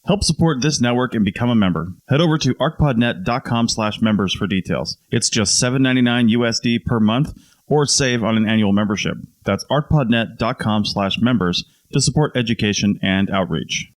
Help support this network and become a member. Head over to archpodnet.com/members for details. It's just $7.99 USD per month, or save on an annual membership. That's archpodnet.com/members to support education and outreach.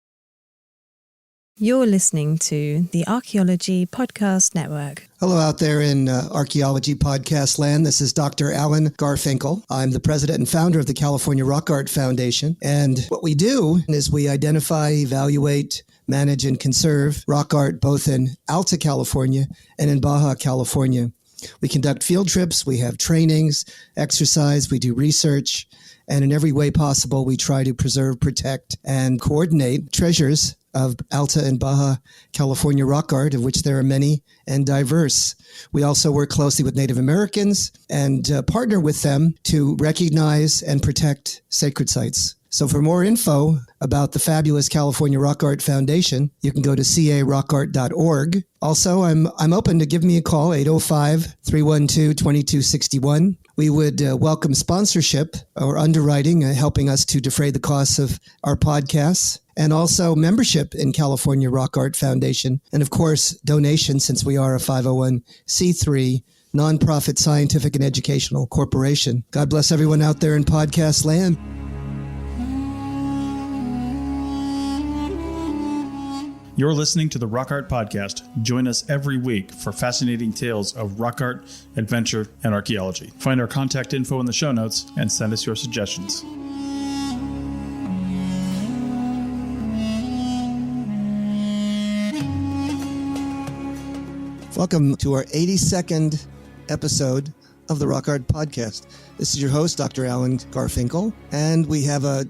You're listening to the Archaeology Podcast Network. Hello out there in Archaeology Podcast land. This is Dr. Alan Garfinkel. I'm the president and founder of the California Rock Art Foundation. And what we do is we identify, evaluate, manage, and conserve rock art both in Alta California and in Baja California. We conduct field trips, we have trainings, exercise, we do research, and in every way possible, we try to preserve, protect, and coordinate treasures of Alta and Baja California rock art, of which there are many and diverse. We also work closely with Native Americans and partner with them to recognize and protect sacred sites. So for more info about the fabulous California Rock Art Foundation, you can go to carockart.org. Also, I'm open to give me a call, 805-312-2261. We would welcome sponsorship or underwriting, helping us to defray the costs of our podcasts, and also membership in California Rock Art Foundation. And of course, donations, since we are a 501c3 nonprofit scientific and educational corporation. God bless everyone out there in podcast land. You're listening to the Rock Art Podcast. Join us every week for fascinating tales of rock art, adventure, and archaeology. Find our contact info in the show notes and send us your suggestions. Welcome to our 82nd episode of the Rock Art Podcast. This is your host, Dr. Alan Garfinkel, and we have a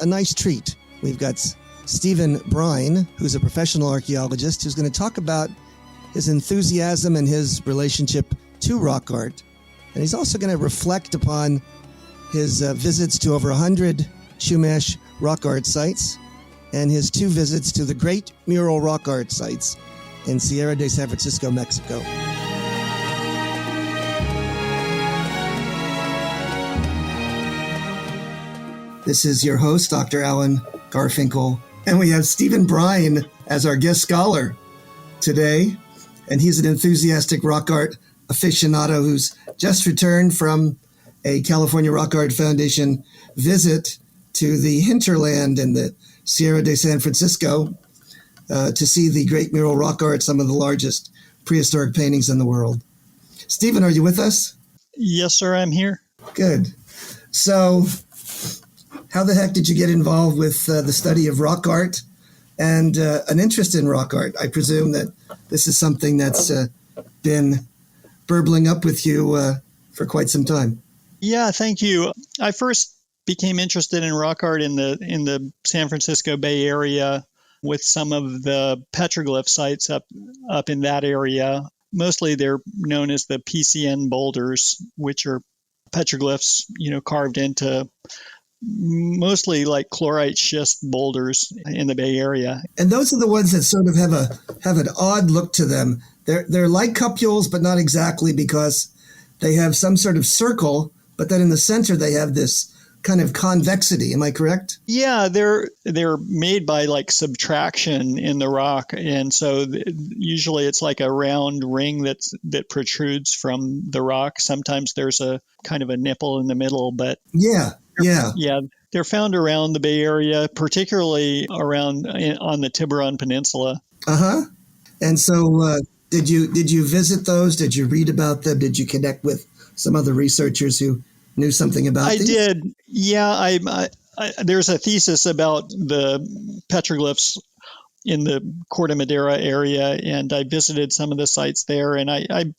nice treat. We've got Stephen Bryne, who's a professional archaeologist, who's going to talk about his enthusiasm and his relationship to rock art. And he's also going to reflect upon his visits to over 100 Chumash rock art sites and his 2 visits to the Great Mural Rock Art sites in Sierra de San Francisco, Mexico. This is your host, Dr. Alan Garfinkel. And we have Stephen Bryne as our guest scholar today. And he's an enthusiastic rock art aficionado who's just returned from a California Rock Art Foundation visit to the hinterland in the Sierra de San Francisco to see the Great Mural Rock Art, some of the largest prehistoric paintings in the world. Stephen, are you with us? Yes, sir, I'm here. Good. So how the heck did you get involved with the study of rock art and an interest in rock art? I presume that this is something that's been burbling up with you for quite some time. Yeah, thank you. I first became interested in rock art in the San Francisco Bay Area with some of the petroglyph sites up in that area. Mostly they're known as the PCN boulders, which are petroglyphs, carved into mostly like chlorite schist boulders in the Bay Area. And those are the ones that sort of have an odd look to them. They're like cupules, but not exactly, because they have some sort of circle, but then in the center they have this kind of convexity. Am I correct? Yeah, they're made by like subtraction in the rock, and so usually it's like a round ring that protrudes from the rock. Sometimes there's a kind of a nipple in the middle, but yeah, they're found around the Bay Area, particularly around on the Tiburon Peninsula. And so, did you visit those? Did you read about them? Did you connect with some other researchers who knew something about these? I did. Yeah, I there's a thesis about the petroglyphs in the Corte Madera area, and I visited some of the sites there, and I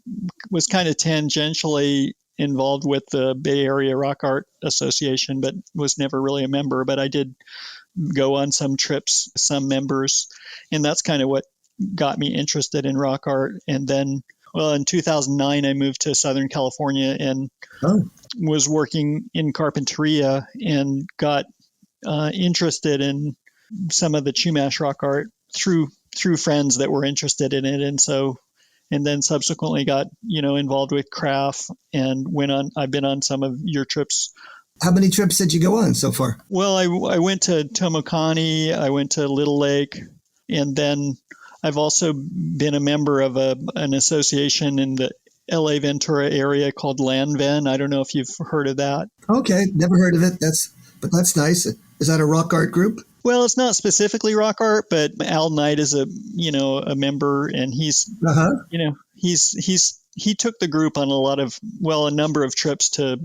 was kind of tangentially involved with the Bay Area Rock Art Association, but was never really a member. But I did go on some trips, some members, and that's kind of what got me interested in rock art. And then, well, in 2009, I moved to Southern California and was working in Carpinteria and got interested in some of the Chumash rock art through friends that were interested in it. And then subsequently got, involved with craft and I've been on some of your trips. How many trips did you go on so far? Well, I went to Tomokani, I went to Little Lake, And then I've also been a member of an association in the LA Ventura area called LandVen. I don't know if you've heard of that. Okay, never heard of it. But that's nice. Is that a rock art group? Well, it's not specifically rock art, but Al Knight is a member, and he's he took the group on a number of trips to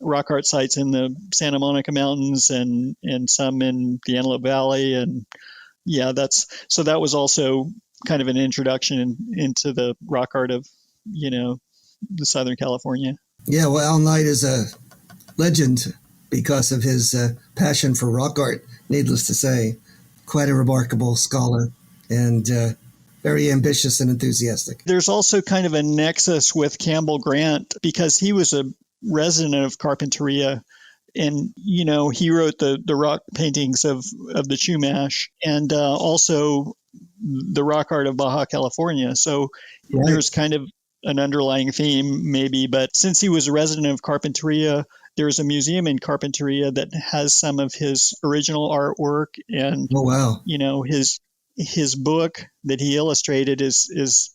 rock art sites in the Santa Monica Mountains and some in the Antelope Valley, and that was also kind of an introduction into the rock art of the Southern California. Yeah, well, Al Knight is a legend because of his passion for rock art, needless to say. Quite a remarkable scholar and very ambitious and enthusiastic. There's also kind of a nexus with Campbell Grant because he was a resident of Carpinteria, and he wrote the rock paintings of the Chumash and also the rock art of Baja California. So right. There's kind of an underlying theme maybe, but since he was a resident of Carpinteria, there's a museum in Carpinteria that has some of his original artwork, and oh wow, his book that he illustrated is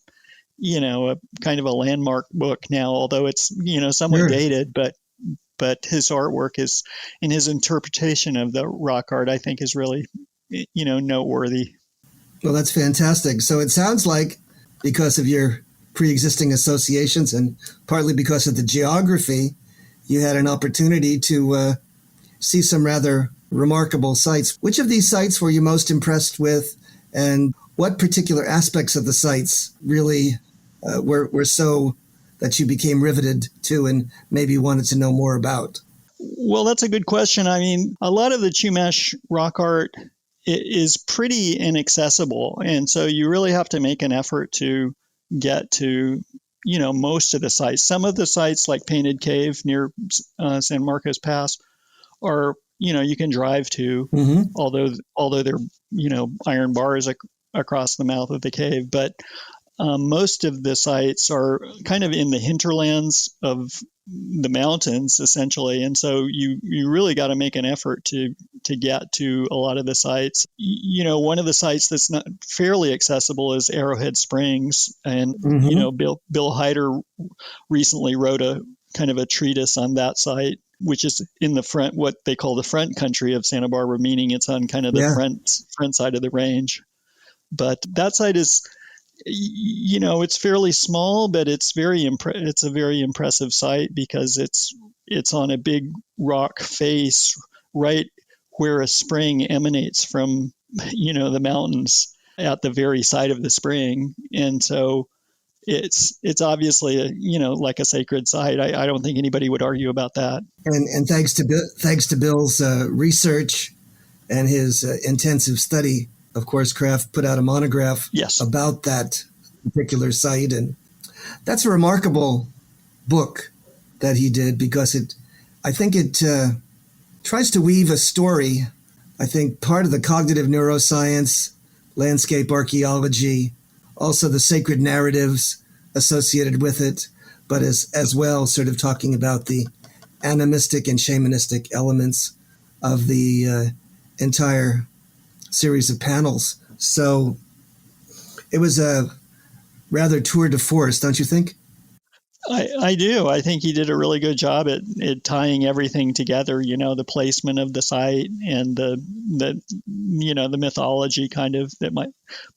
a kind of a landmark book now, although it's somewhat sure. dated, but his artwork is, in his interpretation of the rock art, I think is really noteworthy. Well, that's fantastic. So it sounds like because of your pre-existing associations and partly because of the geography, you had an opportunity to see some rather remarkable sites. Which of these sites were you most impressed with, and what particular aspects of the sites really were so that you became riveted to and maybe wanted to know more about? Well, that's a good question. I mean, a lot of the Chumash rock art is pretty inaccessible, and so you really have to make an effort to get to most of the sites. Some of the sites, like Painted Cave near San Marcos Pass, are you can drive to, mm-hmm. although they're iron bars across the mouth of the cave. But most of the sites are kind of in the hinterlands of the mountains, essentially, and so you really got to make an effort to get to a lot of the sites. One of the sites that's not fairly accessible is Arrowhead Springs, and mm-hmm. Bill Hyder recently wrote a kind of a treatise on that site, which is in the front, what they call the front country of Santa Barbara, meaning it's on kind of the front side of the range. But that site is, it's fairly small, but it's it's a very impressive site because it's on a big rock face right where a spring emanates from, the mountains at the very side of the spring. And so it's obviously like a sacred site. I don't think anybody would argue about that. And thanks to Bill's research and his intensive study, of course, Kraft put out a monograph about that particular site. And that's a remarkable book that he did because I think it tries to weave a story. I think part of the cognitive neuroscience, landscape archaeology, also the sacred narratives associated with it, but as well sort of talking about the animistic and shamanistic elements of the entire series of panels. So it was a rather tour de force, don't you think? I do. I think he did a really good job at tying everything together, the placement of the site and the mythology kind of that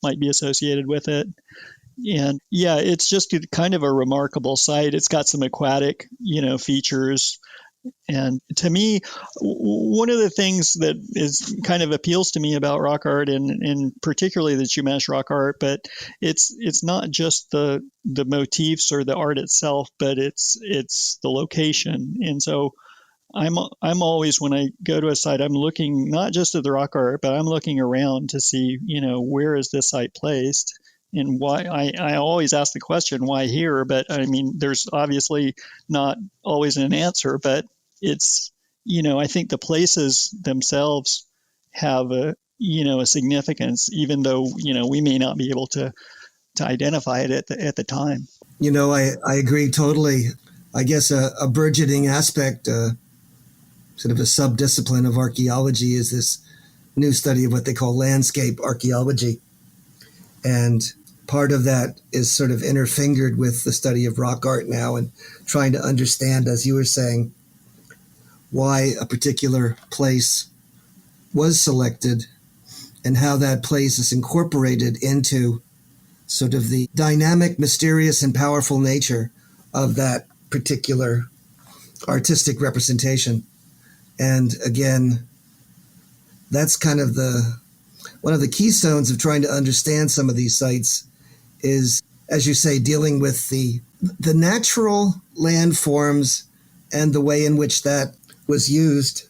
might be associated with it. And yeah, it's just kind of a remarkable site. It's got some aquatic, features. And to me, one of the things that is kind of appeals to me about rock art, and particularly the Chumash rock art, but it's not just the motifs or the art itself, but it's the location. And so I'm always, when I go to a site, I'm looking not just at the rock art, but I'm looking around to see, where is this site placed. And why I always ask the question, why here? But I mean, there's obviously not always an answer, but it's, I think the places themselves have a significance, even though, we may not be able to identify it at the time. I agree totally. I guess a burgeoning aspect, sort of a sub-discipline of archaeology is this new study of what they call landscape archaeology. And part of that is sort of interfingered with the study of rock art now and trying to understand, as you were saying, why a particular place was selected and how that place is incorporated into sort of the dynamic, mysterious, and powerful nature of that particular artistic representation. And again, that's kind of one of the keystones of trying to understand some of these sites is, as you say, dealing with the natural landforms and the way in which that was used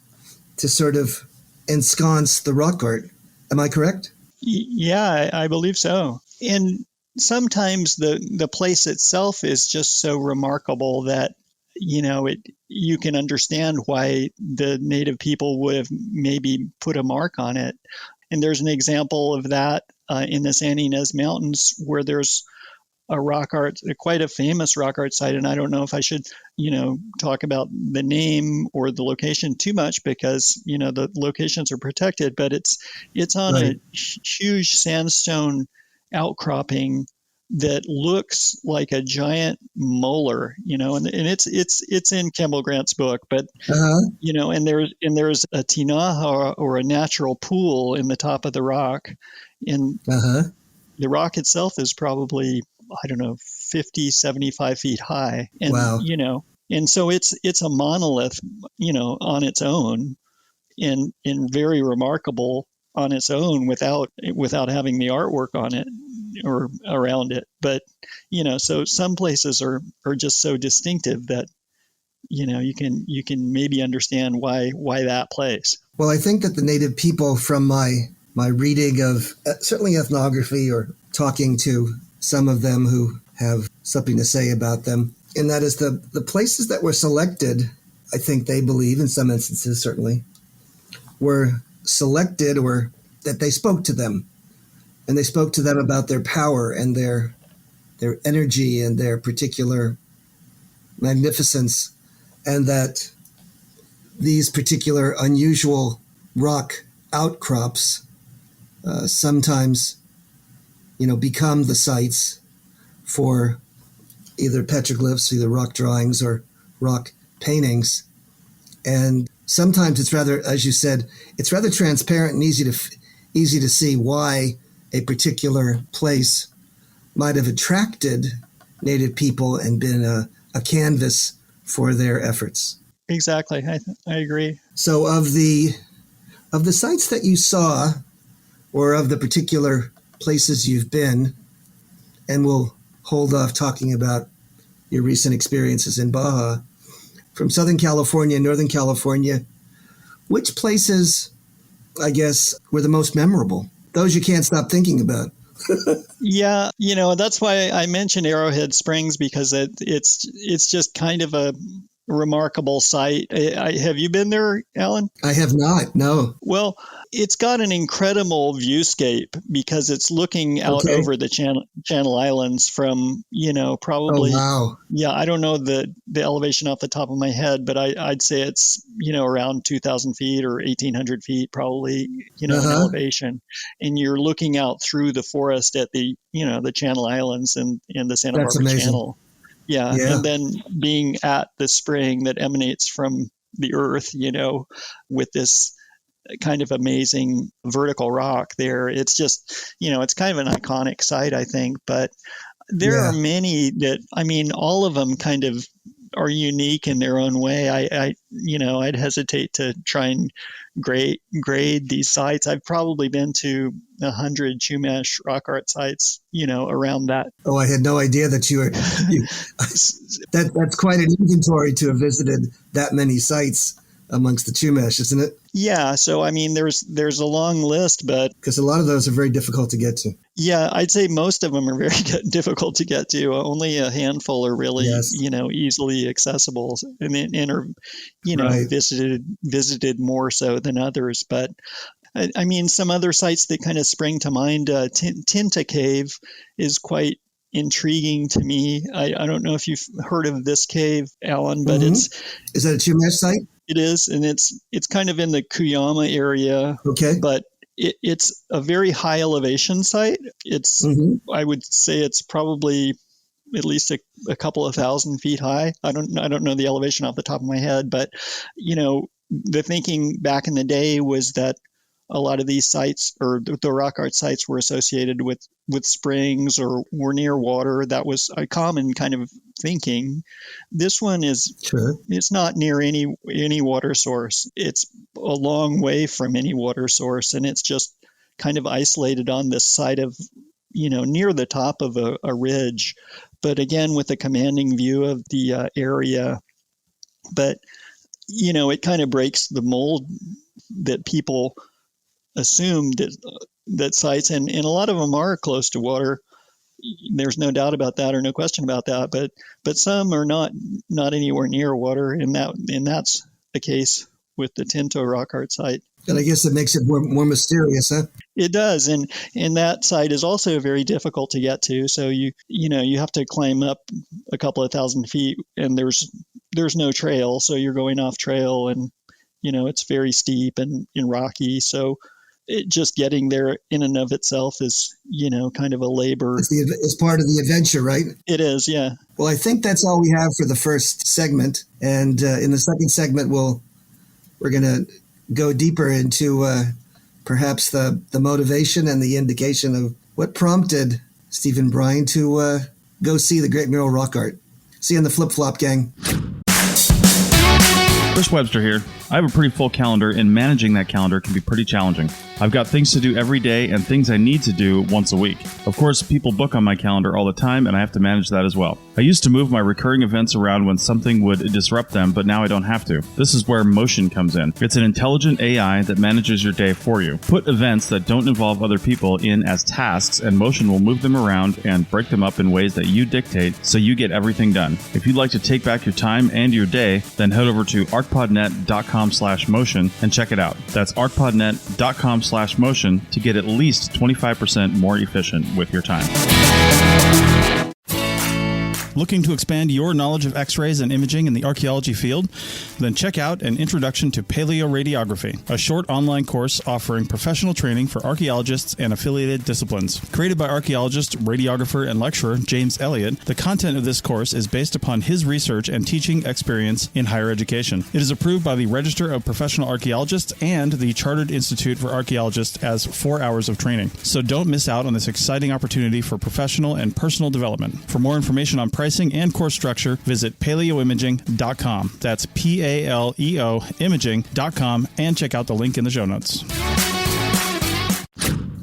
to sort of ensconce the rock art. Am I correct? Yeah, I believe so. And sometimes the place itself is just so remarkable that, you can understand why the native people would have maybe put a mark on it. And there's an example of that in the San Ynez Mountains, where there's quite a famous rock art site. And I don't know if I should, talk about the name or the location too much, because, the locations are protected, but it's on Right. a huge sandstone outcropping that looks like a giant molar, and it's in Campbell Grant's book, but and there's a tinaja, or a natural pool, in the top of the rock, and the rock itself is probably, I don't know, 50, 75 feet high, and Wow. And so it's a monolith, on its own, and very remarkable on its own without having the artwork on it or around it. But, so some places are just so distinctive that, you can maybe understand why that place. Well, I think that the native people, from my reading of certainly ethnography or talking to some of them who have something to say about them, and that is the places that were selected, I think they believe in some instances certainly, were selected, or that they spoke to them. And they spoke to them about their power and their energy and their particular magnificence, and that these particular unusual rock outcrops sometimes, become the sites for either petroglyphs, either rock drawings or rock paintings. And sometimes it's rather, as you said, it's rather transparent and easy to see why a particular place might have attracted native people and been a canvas for their efforts. Exactly. I agree. So of the sites that you saw, or of the particular places you've been, and we'll hold off talking about your recent experiences in Baja, from Southern California, Northern California, which places, I guess, were the most memorable? Those you can't stop thinking about. Yeah, that's why I mentioned Arrowhead Springs, because it's just kind of a remarkable site. Have you been there, Alan? I have not, no. Well, it's got an incredible viewscape, because it's looking out over the Channel Islands from, probably. Oh, wow. Yeah, I don't know the elevation off the top of my head, but I'd say it's, around 2,000 feet or 1,800 feet, probably, in elevation. And you're looking out through the forest at the, the Channel Islands and the Santa Barbara Channel. Yeah. And then being at the spring that emanates from the earth, with this kind of amazing vertical rock there. It's just, it's kind of an iconic site, I think. But there are many that, all of them kind of are unique in their own way. I'd hesitate to try and grade these sites. I've probably been to 100 Chumash rock art sites, around that. Oh, I had no idea that that's quite an inventory to have visited that many sites amongst the Chumash, isn't it? Yeah. So, there's a long list, but because a lot of those are very difficult to get to. Yeah, I'd say most of them are very difficult to get to. Only a handful are really, easily accessible, and are, visited more so than others. But some other sites that kind of spring to mind, Tinta Cave is quite intriguing to me. I don't know if you've heard of this cave, Alan, but is that a Chumash site? It is, and it's kind of in the Cuyama area. Okay. But it's a very high elevation site. It's I would say it's probably at least a couple of 1,000 feet high. I don't know the elevation off the top of my head, but the thinking back in the day was that a lot of these sites, or the rock art sites, were associated with springs or were near water. That was a common kind of thinking. This one is It's not near any water source. It's a long way from any water source, and it's just kind of isolated on this side of, near the top of a ridge, but again with a commanding view of the area. But it kind of breaks the mold that people assumed that sites, and a lot of them are close to water. There's no doubt about that, or no question about that. But some are not anywhere near water, and that's the case with the Tinto rock art site. And I guess it makes it more mysterious, huh? It does, and that site is also very difficult to get to. So you have to climb up a couple of 1,000 feet, and there's no trail, so you're going off trail, and it's very steep and rocky. So just getting there in and of itself is kind of a labor. It's part of the adventure, right? It is, yeah. Well, I think that's all we have for the first segment, and in the second segment we're going to go deeper into perhaps the motivation and the indication of what prompted Stephen Bryne to go see the Great Mural Rock Art. See you in the flip-flop, gang. Chris Webster here. I have a pretty full calendar, and managing that calendar can be pretty challenging. I've got things to do every day and things I need to do once a week. Of course, people book on my calendar all the time, and I have to manage that as well. I used to move my recurring events around when something would disrupt them, but now I don't have to. This is where Motion comes in. It's an intelligent AI that manages your day for you. Put events that don't involve other people in as tasks, and Motion will move them around and break them up in ways that you dictate, so you get everything done. If you'd like to take back your time and your day, then head over to archpodnet.com/motion and check it out. That's archpodnet.com/motion to get at least 25% more efficient with your time. Looking to expand your knowledge of X-rays and imaging in the archaeology field? Then check out An Introduction to Paleoradiography, a short online course offering professional training for archaeologists and affiliated disciplines. Created by archaeologist, radiographer, and lecturer James Elliott, the content of this course is based upon his research and teaching experience in higher education. It is approved by the Register of Professional Archaeologists and the Chartered Institute for Archaeologists as 4 hours of training. So don't miss out on this exciting opportunity for professional and personal development. For more information on pricing and course structure, visit paleoimaging.com. That's PALEO imaging.com, and check out the link in the show notes.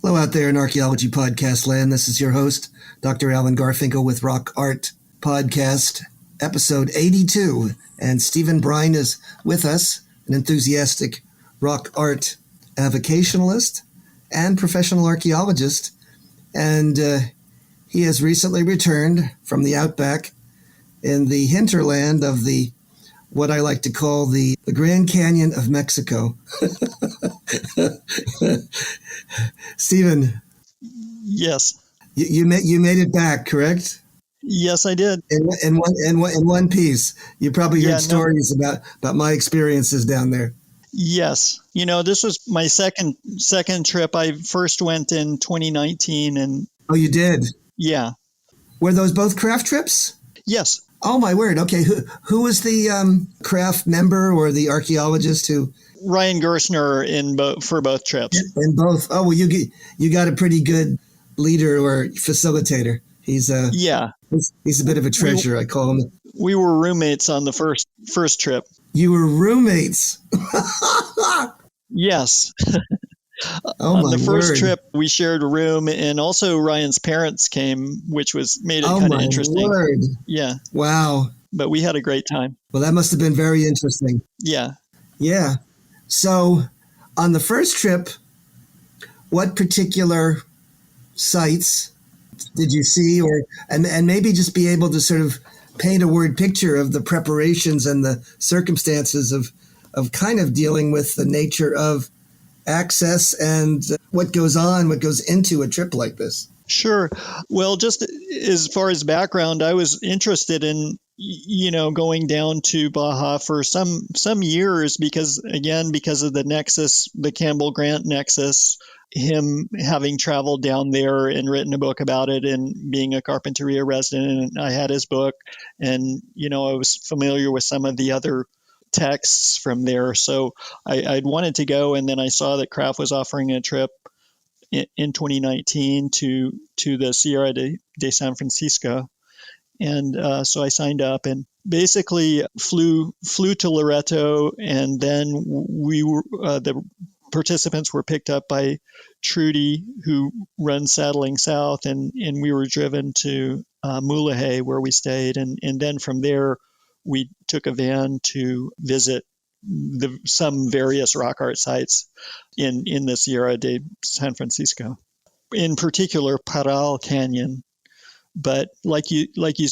Hello out there in Archaeology Podcast Land. This is your host, Dr. Alan Garfinkel with Rock Art Podcast, episode 82. And Stephen Bryne is with us, an enthusiastic rock art avocationalist and professional archaeologist. And he has recently returned from the outback in the hinterland of what I like to call the Grand Canyon of Mexico. Stephen. Yes. You made it back, correct? Yes, I did. In one piece. You probably heard stories about my experiences down there. Yes. This was my second trip. I first went in 2019 and... Oh, you did? Yeah. Were those both craft trips? Yes. Oh, my word. Okay. Who was the craft member or the archaeologist who? Ryan Gerstner for both trips. In both. Oh, well, you got a pretty good leader or facilitator. He's a bit of a treasure, I call him. We were roommates on the first trip. You were roommates? Yes. On the first trip, we shared a room, and also Ryan's parents came, which made it kind of interesting. Word. Yeah. Wow. But we had a great time. Well, that must have been very interesting. Yeah. Yeah. So, on the first trip, what particular sites did you see, and maybe just be able to sort of paint a word picture of the preparations and the circumstances of kind of dealing with the nature of access and what goes into a trip like this? Sure. Well, just as far as background, I was interested in, going down to Baja for some years because of the nexus, the Campbell Grant nexus. him having traveled down there and written a book about it and being a Carpinteria resident, and I had his book, and I was familiar with some of the other texts from there. So I'd wanted to go, and then I saw that Craft was offering a trip in 2019 to the Sierra de San Francisco. And so I signed up and basically flew to Loreto, and then we were the participants were picked up by Trudy, who runs Saddling South, and we were driven to Mulegé, where we stayed, and then from there we took a van to visit some various rock art sites in the Sierra de San Francisco, in particular Parral Canyon. But like you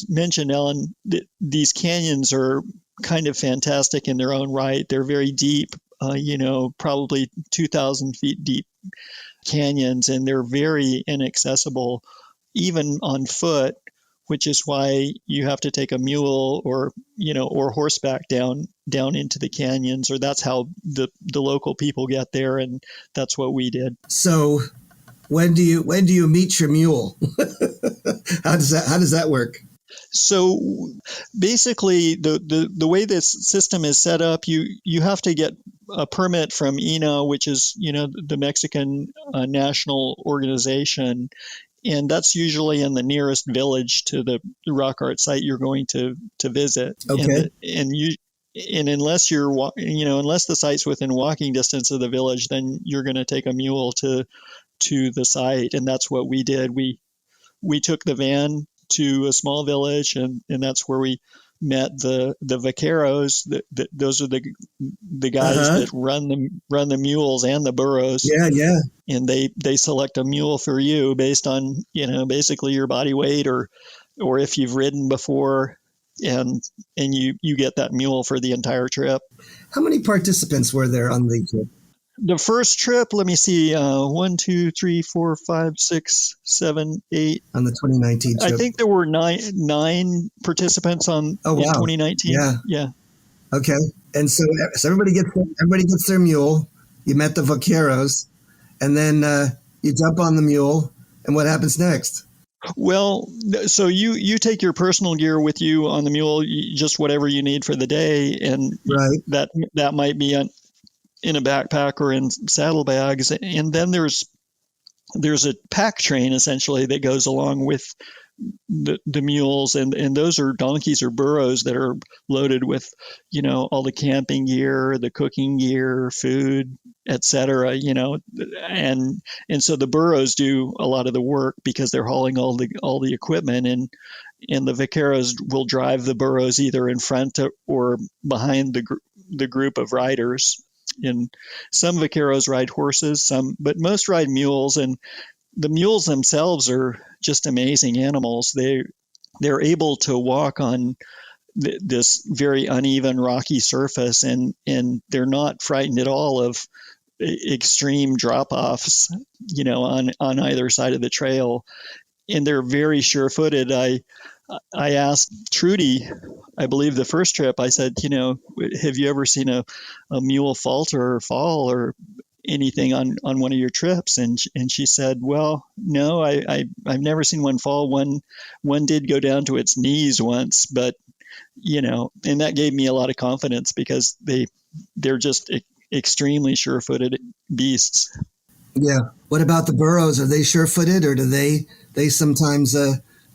mentioned, Ellen, these canyons are kind of fantastic in their own right. They're very deep, probably 2,000 feet deep canyons, and they're very inaccessible, even on foot, which is why you have to take a mule or horseback down into the canyons, or that's how the local people get there, and that's what we did. So when do you meet your mule? How does that work? So basically, the way this system is set up, you have to get a permit from INA, which is the Mexican national organization, and that's usually in the nearest village to the rock art site you're going to visit. Okay. And unless unless the site's within walking distance of the village, then you're going to take a mule to the site, and that's what we did. We took the van to a small village, and that's where we met the vaqueros. Those are the guys that run the mules and the burros. Yeah. And they select a mule for you based on basically your body weight or if you've ridden before, and you get that mule for the entire trip. How many participants were there on the trip? The first trip, let me see, 1, 2, 3, 4, 5, 6, 7, 8. On the 2019 trip. I think there were nine participants in 2019. Yeah. Okay. And so everybody gets their mule. You met the vaqueros, and then you jump on the mule, and what happens next? Well, so you take your personal gear with you on the mule, just whatever you need for the day, and right. that might be in a backpack or in saddlebags, and then there's a pack train essentially that goes along with the mules, and those are donkeys or burros that are loaded with all the camping gear, the cooking gear, food, etc. And so the burros do a lot of the work because they're hauling all the equipment, and the vaqueros will drive the burros either in front or behind the group of riders. And some vaqueros ride horses, but most ride mules, and the mules themselves are just amazing animals. They're able to walk on this very uneven, rocky surface, and they're not frightened at all of extreme drop-offs, on either side of the trail, and they're very sure-footed. I asked Trudy, I believe the first trip, I said, have you ever seen a mule falter or fall or anything on one of your trips? And she said, well, no, I've never seen one fall. One did go down to its knees once, but, and that gave me a lot of confidence because they're just extremely sure-footed beasts. Yeah. What about the burros? Are they sure-footed, or do they sometimes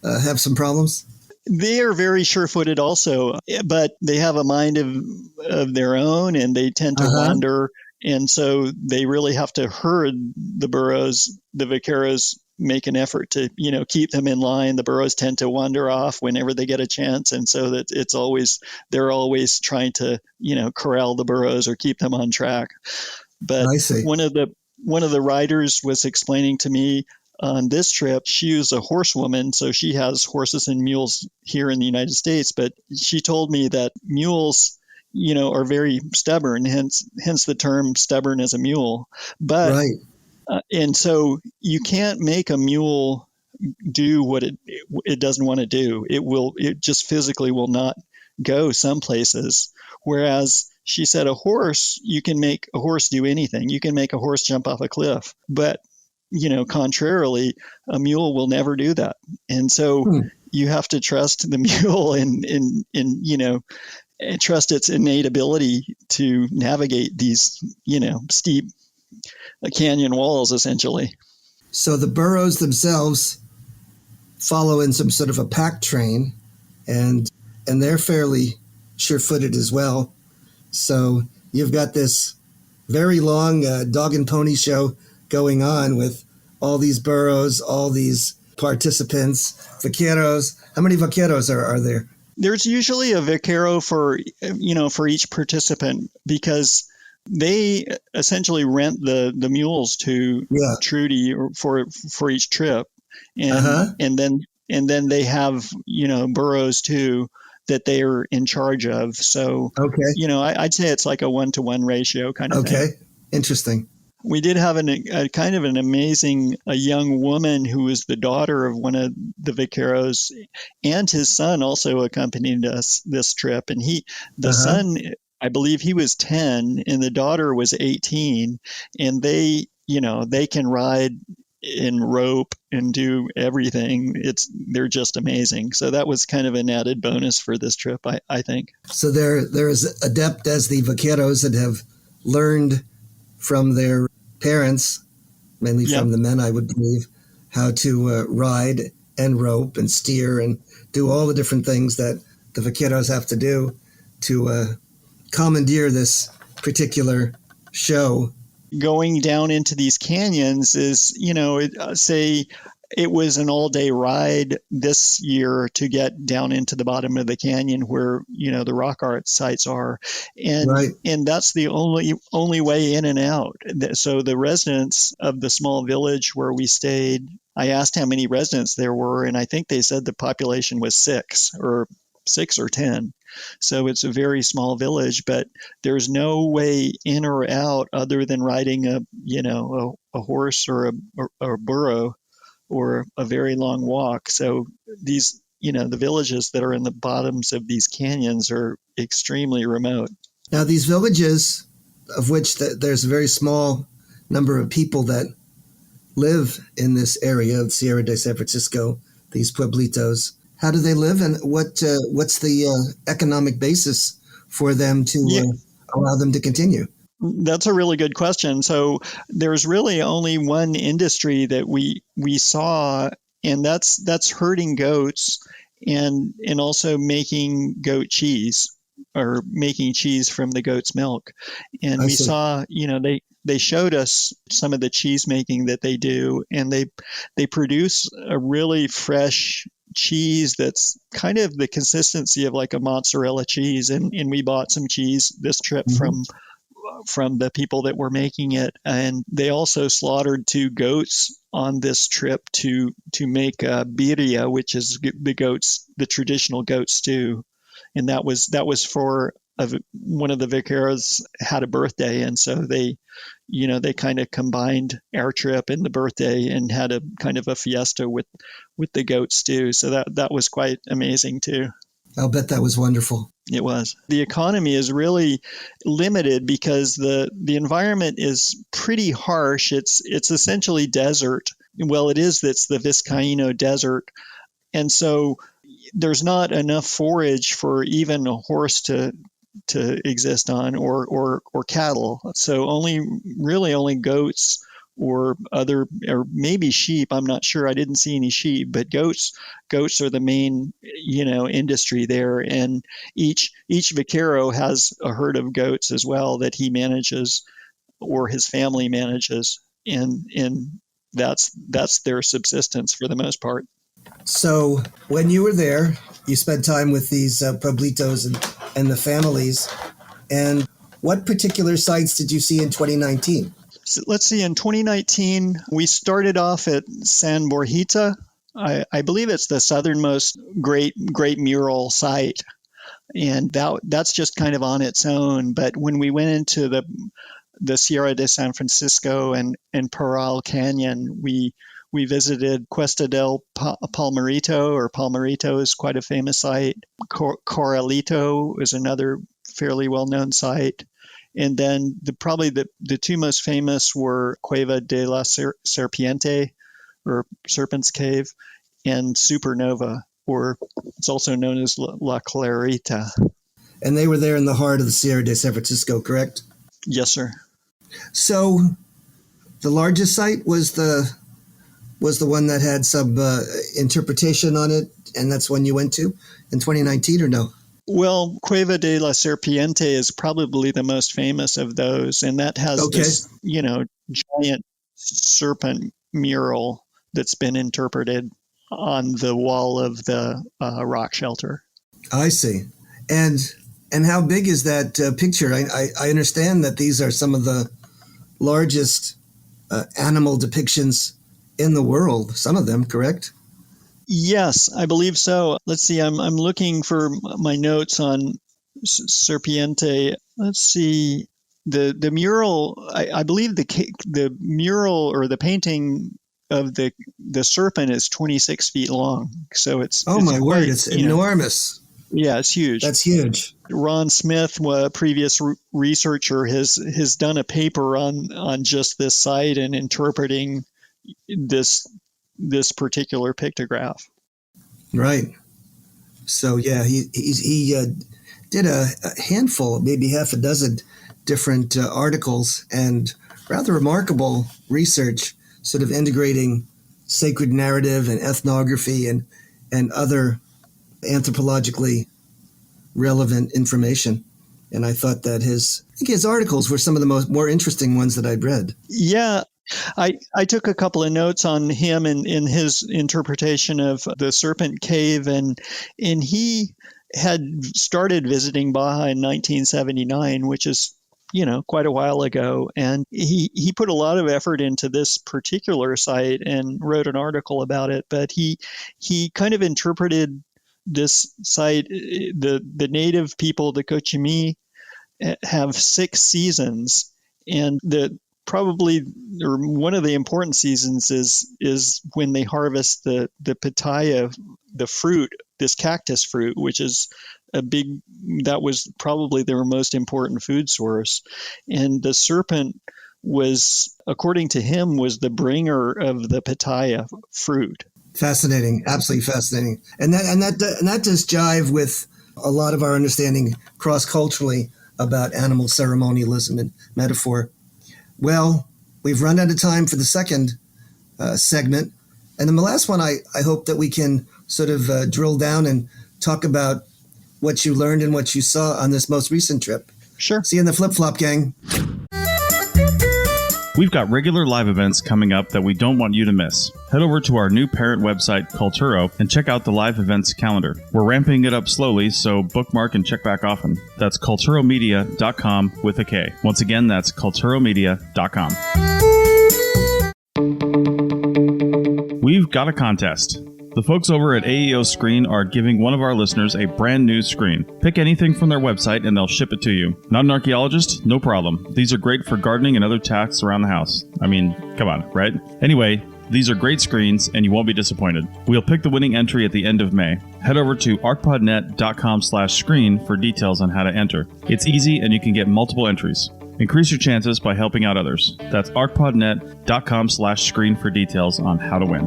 have some problems? They are very sure-footed also, but they have a mind of their own, and they tend to wander. And so they really have to herd the burros. The vaqueros make an effort to, keep them in line. The burros tend to wander off whenever they get a chance. And so that they're always trying to, corral the burros or keep them on track. But one of the riders was explaining to me on this trip, she was a horsewoman, so she has horses and mules here in the United States, but she told me that mules, are very stubborn, hence the term stubborn as a mule. But right. And so you can't make a mule do what it doesn't want to do. It just physically will not go some places. Whereas she said a horse, you can make a horse do anything. You can make a horse jump off a cliff, but contrarily, a mule will never do that. And so you have to trust the mule and trust its innate ability to navigate these, steep canyon walls, essentially. So the burrows themselves follow in some sort of a pack train, and they're fairly sure-footed as well. So you've got this very long dog and pony show going on with all these burrows, all these participants, vaqueros. How many vaqueros are there? There's usually a vaquero for each participant, because they essentially rent the mules to Trudy for each trip, and then they have burros too that they are in charge of. So I'd say it's like a 1-to-1 ratio kind of thing. Okay, interesting. We did have a kind of an amazing young woman who was the daughter of one of the vaqueros, and his son also accompanied us this trip. And the son, I believe he was 10 and the daughter was 18, and they can ride in rope and do everything. They're just amazing. So that was kind of an added bonus for this trip, I think. So they're as adept as the vaqueros that have learned from their parents, mainly from the men, I would believe, how to ride and rope and steer and do all the different things that the vaqueros have to do to commandeer this particular show. Going down into these canyons is, say it was an all-day ride this year to get down into the bottom of the canyon where, the rock art sites are. And that's the only way in and out. So the residents of the small village where we stayed, I asked how many residents there were, and I think they said the population was 6 or 10. So it's a very small village, but there's no way in or out other than riding a horse or a burro or a very long walk. So these, the villages that are in the bottoms of these canyons are extremely remote. Now, these villages, of which there's a very small number of people that live in this area of Sierra de San Francisco, these pueblitos, how do they live, and what's the economic basis for them to allow them to continue? That's a really good question. So there's really only one industry that we saw, and that's herding goats and also making goat cheese, or making cheese from the goat's milk. And we saw, they showed us some of the cheese making that they do, and they produce a really fresh cheese that's kind of the consistency of like a mozzarella cheese. And we bought some cheese this trip from the people that were making it. And they also slaughtered 2 goats on this trip to make birria, which is the traditional goat stew. And that was for one of the vaqueros had a birthday, and so they kind of combined our trip and the birthday and had a kind of a fiesta with the goat stew. So that was quite amazing too. I'll bet that was wonderful. It was. The economy is really limited because the environment is pretty harsh. It's essentially desert. Well, it's the Vizcaíno Desert, and so there's not enough forage for even a horse to exist on, or cattle. So only goats or maybe sheep. I'm not sure. I didn't see any sheep, but goats are the main, industry there. And each vaquero has a herd of goats as well that he manages, or his family manages. And that's their subsistence for the most part. So when you were there, you spent time with these pueblitos and the families. And what particular sites did you see in 2019? So let's see. In 2019, we started off at San Borjita. I believe it's the southernmost great mural site, and that's just kind of on its own. But when we went into the Sierra de San Francisco and Parral Canyon, we visited Cuesta del Palmerito, or Palmerito is quite a famous site. Corralito is another fairly well-known site. And then probably the two most famous were Cueva de la Serpiente, or Serpent's Cave, and Supernova, or it's also known as La Clarita. And they were there in the heart of the Sierra de San Francisco, correct? Yes, sir. So the largest site was the one that had some interpretation on it, and that's one you went to in 2019, or no? Well, Cueva de la Serpiente is probably the most famous of those, and that has this, giant serpent mural that's been interpreted on the wall of the rock shelter. I see. And how big is that picture? I understand that these are some of the largest animal depictions in the world. Some of them, correct? Yes, I believe so. Let's see. I'm looking for my notes on Serpiente. Let's see. The mural. I believe the mural or the painting of the serpent is 26 feet long. So it's my quite, word! It's enormous. Yeah, it's huge. That's huge. Ron Smith, a previous researcher, has done a paper on just this site and interpreting this particular pictograph. Right. So yeah, he did a handful, maybe half a dozen different articles and rather remarkable research, sort of integrating sacred narrative and ethnography and other anthropologically relevant information. And I thought that his articles were some of the more interesting ones that I'd read. Yeah. I took a couple of notes on him in his interpretation of the Serpent Cave, and he had started visiting Baja in 1979, which is, quite a while ago. And he put a lot of effort into this particular site and wrote an article about it. But he kind of interpreted this site, the native people, the Cochimí, have 6 seasons, and probably, or one of the important seasons is when they harvest the pitaya, the fruit, this cactus fruit, which is that was probably their most important food source. And the serpent was, according to him, was the bringer of the pitaya fruit. Fascinating, absolutely fascinating, and that does jive with a lot of our understanding cross-culturally about animal ceremonialism and metaphor. Well, we've run out of time for the second segment, and in the last one, I hope that we can sort of drill down and talk about what you learned and what you saw on this most recent trip. Sure. See you in the flip-flop, gang. We've got regular live events coming up that we don't want you to miss. Head over to our new parent website, Culturo, and check out the live events calendar. We're ramping it up slowly, so bookmark and check back often. That's culturomedia.com with a K. Once again, that's culturomedia.com. We've got a contest. The folks over at AEO Screen are giving one of our listeners a brand new screen. Pick anything from their website and they'll ship it to you. Not an archaeologist? No problem. These are great for gardening and other tasks around the house. I mean, come on, right? Anyway, these are great screens and you won't be disappointed. We'll pick the winning entry at the end of May. Head over to archpodnet.com/screen for details on how to enter. It's easy and you can get multiple entries. Increase your chances by helping out others. That's archpodnet.com/screen for details on how to win.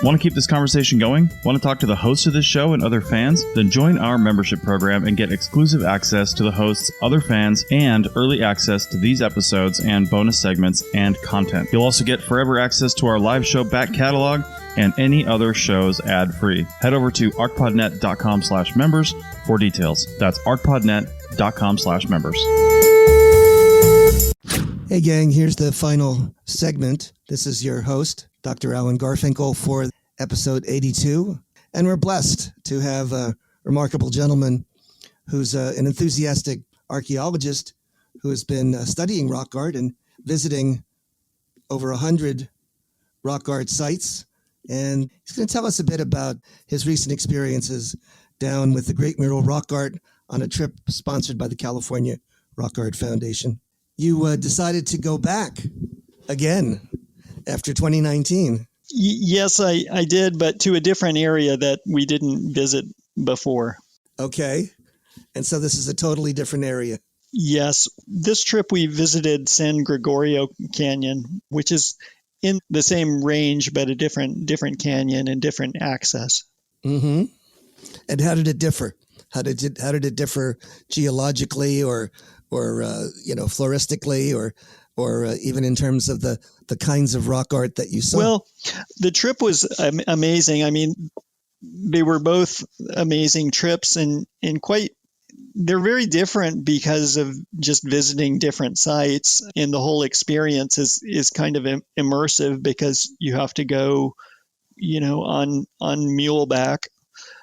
Want to keep this conversation going? Want to talk to the host of this show and other fans? Then join our membership program and get exclusive access to the hosts, other fans, and early access to these episodes and bonus segments and content. You'll also get forever access to our live show back catalog and any other shows ad-free. Head over to archpodnet.com/members for details. That's archpodnet.com/members. Hey gang, here's the final segment. This is your host, Dr. Alan Garfinkel, for episode 82. And we're blessed to have a remarkable gentleman who's an enthusiastic archaeologist who has been studying rock art and visiting over 100 rock art sites. And he's going to tell us a bit about his recent experiences down with the Great Mural Rock Art on a trip sponsored by the California Rock Art Foundation. You decided to go back again after 2019. Yes, I did, but to a different area that we didn't visit before. Okay. And so this is a totally different area. Yes. This trip we visited San Gregorio Canyon, which is in the same range, but a different canyon and different access. Mm-hmm. And how did it differ? How did it differ geologically or floristically or even in terms of the kinds of rock art that you saw? Well, the trip was amazing. I mean, they were both amazing trips and they're very different because of just visiting different sites, and the whole experience is kind of immersive because you have to go, on muleback,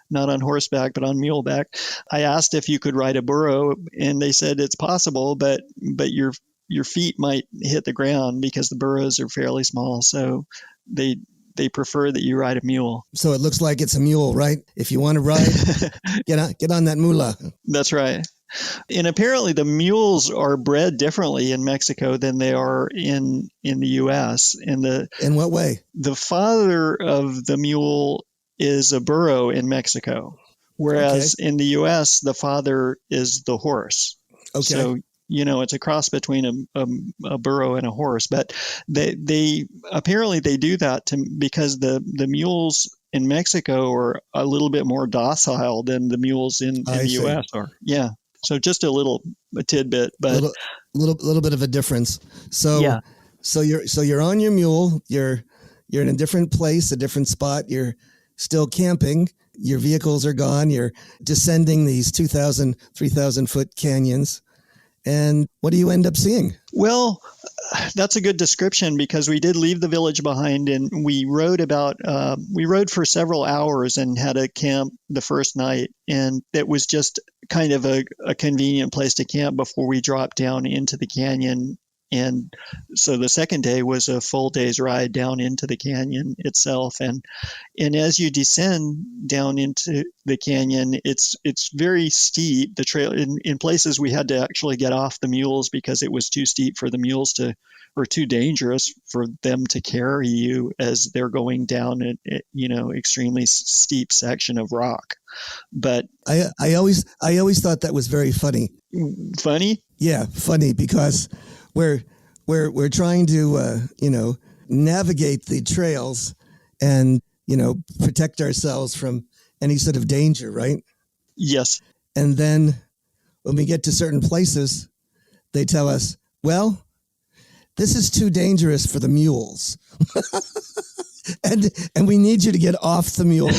not on horseback, but on muleback. I asked if you could ride a burro, and they said it's possible, but your feet might hit the ground because the burros are fairly small. So they prefer that you ride a mule. So it looks like it's a mule, right? If you want to ride, get on that mula. That's right. And apparently the mules are bred differently in Mexico than they are in the U.S. In what way? The father of the mule is a burro in Mexico, whereas in the U.S. the father is the horse. Okay. So it's a cross between a burro and a horse, but they apparently they do that because the mules in Mexico are a little bit more docile than the mules in the U.S. are. Yeah. So just a tidbit, but little bit of a difference. So yeah. So you're on your mule. You're in a different place, a different spot. You're still camping. Your vehicles are gone. You're descending these 2,000, 3,000 foot canyons. And what do you end up seeing? Well, that's a good description because we did leave the village behind and we rode for several hours and had a camp the first night. And it was just kind of a convenient place to camp before we dropped down into the canyon. And so the second day was a full day's ride down into the canyon itself. And as you descend down into the canyon, it's very steep. The trail in places we had to actually get off the mules because it was too steep for the mules or too dangerous for them to carry you as they're going down an extremely steep section of rock. But I always thought that was very funny. Funny? Yeah, funny because we're trying to navigate the trails and protect ourselves from any sort of danger, right? Yes. And then when we get to certain places, they tell us, well, this is too dangerous for the mules. and we need you to get off the mules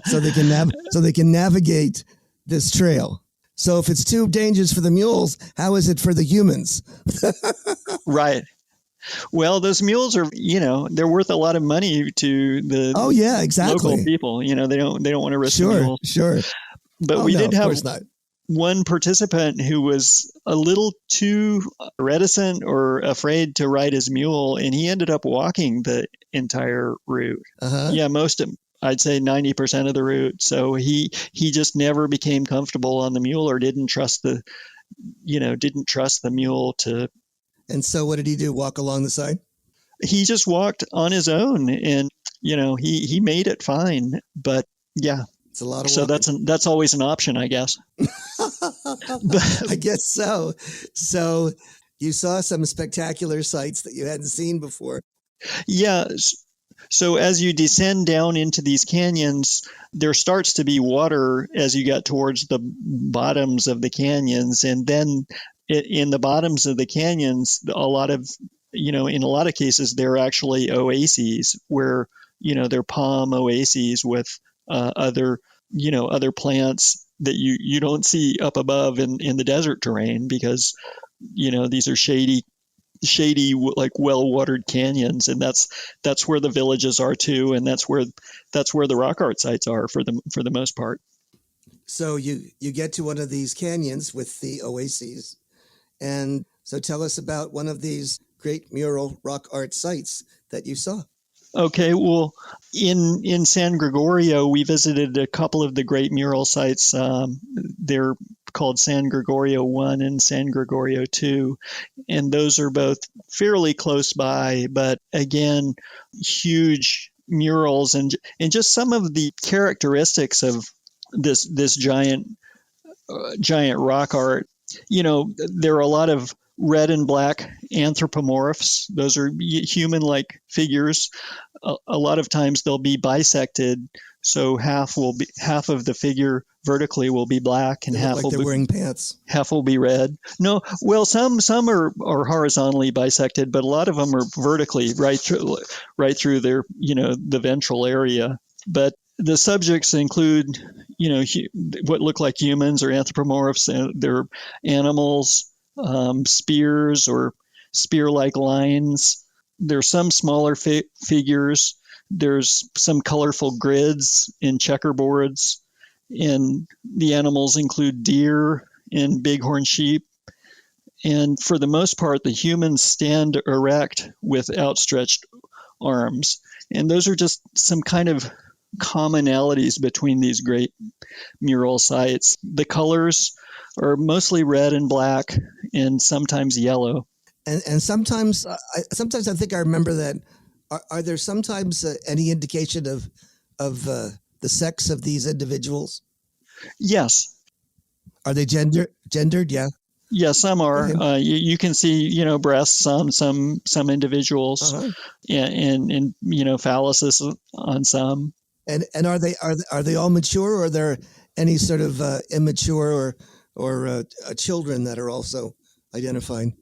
so they can navigate this trail. So if it's too dangerous for the mules, how is it for the humans? Right. Well, those mules are, they're worth a lot of money to the local people. They don't want to risk the mules. Sure. But we did have one participant who was a little too reticent or afraid to ride his mule, and he ended up walking the entire route. Uh-huh. Yeah, I'd say 90% of the route. So he just never became comfortable on the mule or didn't trust the mule to. And so what did he do? Walk along the side? He just walked on his own and, he made it fine. But yeah. It's a lot of walking. So that's always an option, I guess. I guess so. So you saw some spectacular sights that you hadn't seen before. Yeah. So as you descend down into these canyons, there starts to be water as you get towards the bottoms of the canyons. And then in the bottoms of the canyons, in a lot of cases, they're actually oases where, they're palm oases with other plants that you don't see up above in the desert terrain because, these are shady, like well-watered canyons, and that's where the villages are too, and that's where the rock art sites are for the most part. So you get to one of these canyons with the oases, and so tell us about one of these great mural rock art sites that you saw. Okay, well, in San Gregorio, we visited a couple of the great mural sites. They're called San Gregorio 1 and San Gregorio 2, and those are both fairly close by, but again, huge murals and just some of the characteristics of this giant giant rock art, there are a lot of red and black anthropomorphs. Those are human-like figures. A lot of times they'll be bisected, so half of the figure vertically will be black, and They look half like will they're be wearing pants. half will be red. No, well, some are horizontally bisected, but a lot of them are vertically right through their the ventral area. But the subjects include what look like humans or anthropomorphs. They're animals, spears or spear-like lines. There's some smaller figures. There's some colorful grids in checkerboards. And the animals include deer and bighorn sheep. And for the most part, the humans stand erect with outstretched arms. And those are just some kind of commonalities between these great mural sites. The colors are mostly red and black and sometimes yellow. And sometimes I think I remember that. Are there sometimes any indication of the sex of these individuals? Yes. Are they gendered? Yeah. Yeah, some are. Okay. You can see, breasts on some individuals, Uh-huh. and phalluses on some. And are they all mature, or are there any sort of immature or children that are also identified?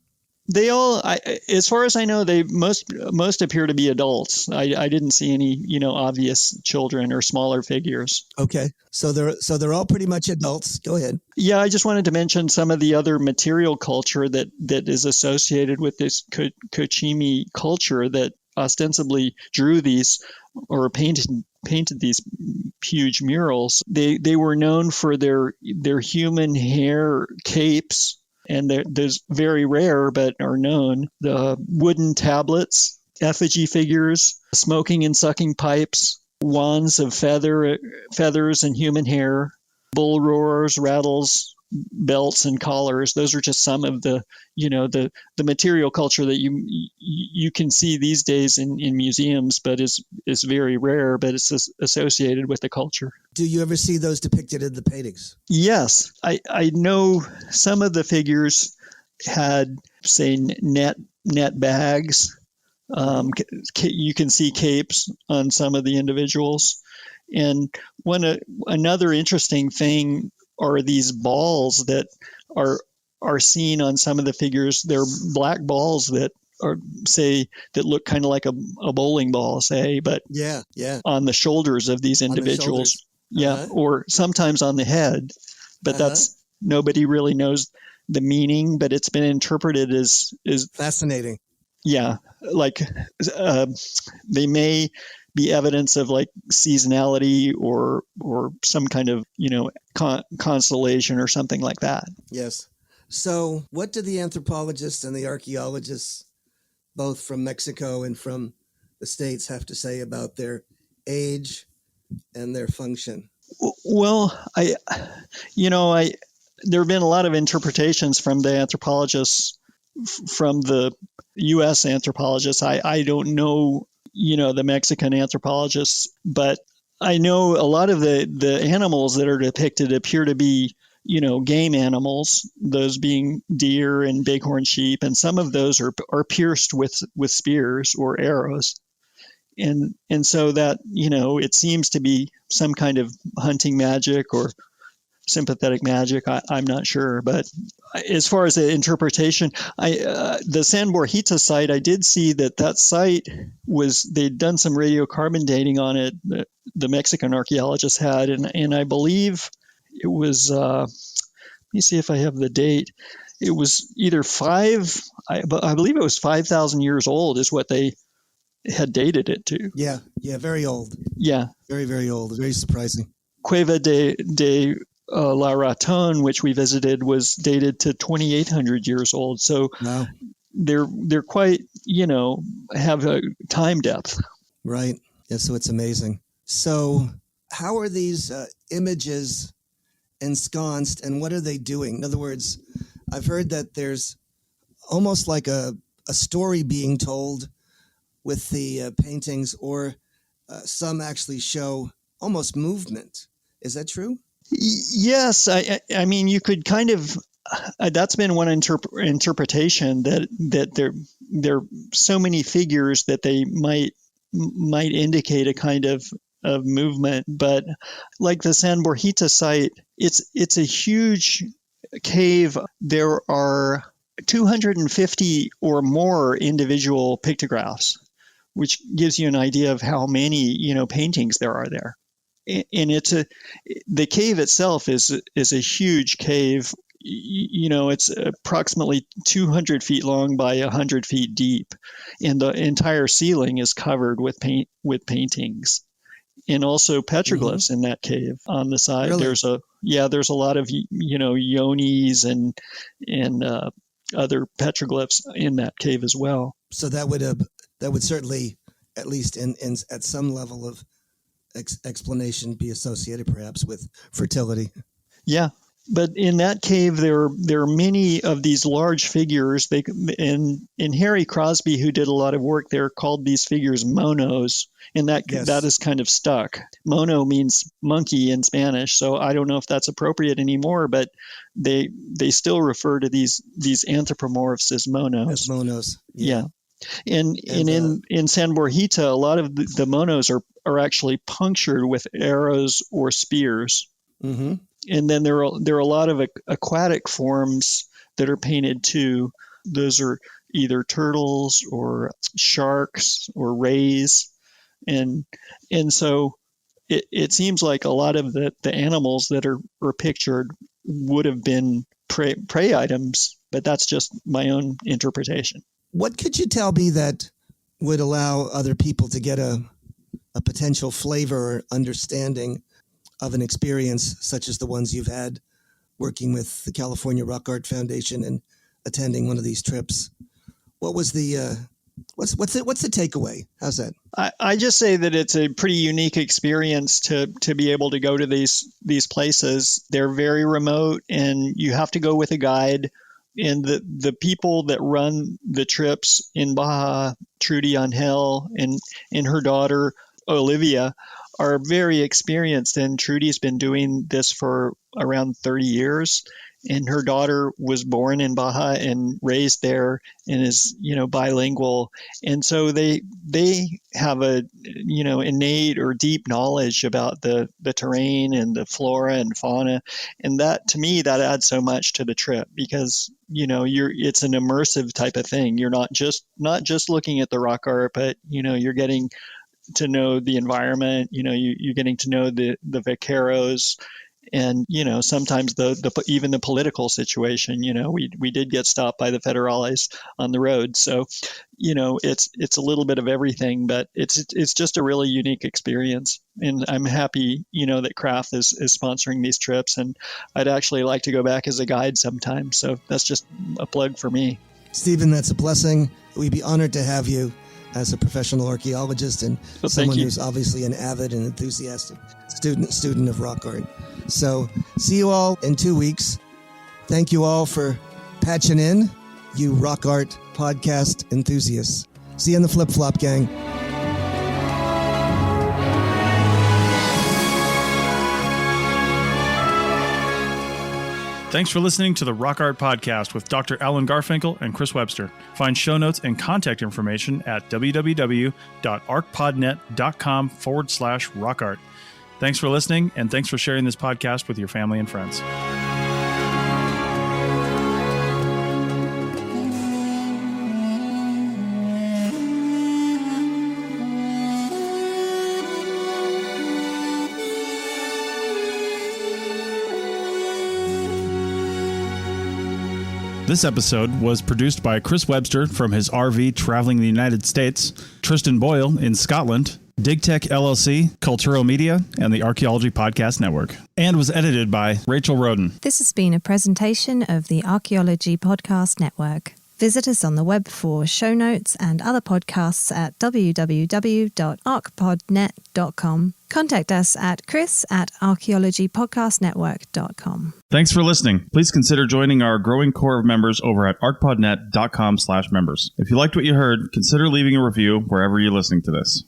They all, as far as I know, they most appear to be adults. I didn't see any, obvious children or smaller figures. Okay, so they're all pretty much adults. Go ahead. Yeah, I just wanted to mention some of the other material culture that is associated with this Kochimi culture that ostensibly drew these or painted these huge murals. They were known for their human hair capes. And there's very rare, but are known, the wooden tablets, effigy figures, smoking and sucking pipes, wands of feathers and human hair, bull roars, rattles, belts, and collars. Those are just some of the material culture that you can see these days in museums, but is very rare, but it's associated with the culture. Do you ever see those depicted in the paintings? Yes, I know some of the figures had, say, net bags. You can see capes on some of the individuals. And another interesting thing are these balls that are seen on some of the figures. They're black balls that look kind of like a bowling ball, say, but yeah, on the shoulders of these individuals. Yeah, or sometimes on the head, but that's nobody really knows the meaning. But it's been interpreted as fascinating. Yeah, like they may be evidence of like seasonality or some kind of constellation or something like that. Yes. So, what do the anthropologists and the archaeologists, both from Mexico and from the States, have to say about their age and their function? Well, there have been a lot of interpretations from the anthropologists, from the U.S. anthropologists. I don't know, the Mexican anthropologists, but I know a lot of the animals that are depicted appear to be, game animals, those being deer and bighorn sheep, and some of those are pierced with spears or arrows. And so that, it seems to be some kind of hunting magic or sympathetic magic. I'm not sure. But as far as the interpretation, the San Borjita site, I did see that site they'd done some radiocarbon dating on it, the Mexican archaeologists had. And I believe it was, let me see if I have the date. It was either I believe it was 5,000 years old is what they had dated it to. Yeah, very old. Yeah. Very, very old. Very surprising. Cueva de La Raton, which we visited, was dated to 2,800 years old. So wow. They're quite, have a time depth. Right. Yeah, so it's amazing. So how are these images ensconced, and what are they doing? In other words, I've heard that there's almost like a story being told with the paintings, or some actually show almost movement. Is that true? Yes, I mean, you could kind of. That's been one interpretation that there are so many figures that they might indicate a kind of movement. But like the San Borjita site, it's a huge cave. There are 250 or more individual pictographs, which gives you an idea of how many paintings there are there. And the cave itself is a huge cave. It's approximately 200 feet long by 100 feet deep, and the entire ceiling is covered with paintings, and also petroglyphs in that cave on the side. Really? There's a lot of yonis and other petroglyphs in that cave as well. So that would certainly, at least in at some level of explanation, be associated perhaps with fertility. Yeah. But in that cave, there are many of these large figures. And Harry Crosby, who did a lot of work there, called these figures monos, and that is kind of stuck. Mono means monkey in Spanish, so I don't know if that's appropriate anymore. But they still refer to these anthropomorphs as monos. As monos, yeah. And in San Borjita, a lot of the monos are actually punctured with arrows or spears. Mm-hmm. And then there are a lot of aquatic forms that are painted too. Those are either turtles or sharks or rays, and so it seems like a lot of the animals that are pictured would have been prey items, but that's just my own interpretation. What could you tell me that would allow other people to get a potential flavor or understanding of an experience such as the ones you've had working with the California Rock Art Foundation and attending one of these trips? What was the what's the takeaway? How's that? I just say that it's a pretty unique experience to be able to go to these places. They're very remote, and you have to go with a guide. And the people that run the trips in Baja, Trudy Angel and her daughter Olivia, are very experienced, and Trudy's been doing this for around 30 years, and her daughter was born in Baja and raised there and is bilingual, and so they have a innate or deep knowledge about the terrain and the flora and fauna, and that, to me, that adds so much to the trip, because it's an immersive type of thing. You're not just looking at the rock art, but you're getting to know the environment. You're getting to know the vaqueros, and sometimes even the political situation. We did get stopped by the federales on the road, so it's a little bit of everything, but it's just a really unique experience. And I'm happy that Craft is sponsoring these trips, and I'd actually like to go back as a guide sometime. So that's just a plug for me. Stephen, that's a blessing. We'd be honored to have you as a professional archaeologist and someone who's obviously an avid and enthusiastic student of rock art. So see you all in 2 weeks. Thank you all for patching in, you rock art podcast enthusiasts. See you in the flip-flop, gang. Thanks for listening to the Rock Art Podcast with Dr. Alan Garfinkel and Chris Webster. Find show notes and contact information at www.archpodnet.com/rockart. Thanks for listening, and thanks for sharing this podcast with your family and friends. This episode was produced by Chris Webster from his RV traveling the United States, Tristan Boyle in Scotland, DigTech LLC, Cultural Media, and the Archaeology Podcast Network, and was edited by Rachel Roden. This has been a presentation of the Archaeology Podcast Network. Visit us on the web for show notes and other podcasts at www.archpodnet.com. Contact us at chris@archaeologypodcastnetwork.com. Thanks for listening. Please consider joining our growing core of members over at archpodnet.com/members. If you liked what you heard, consider leaving a review wherever you're listening to this.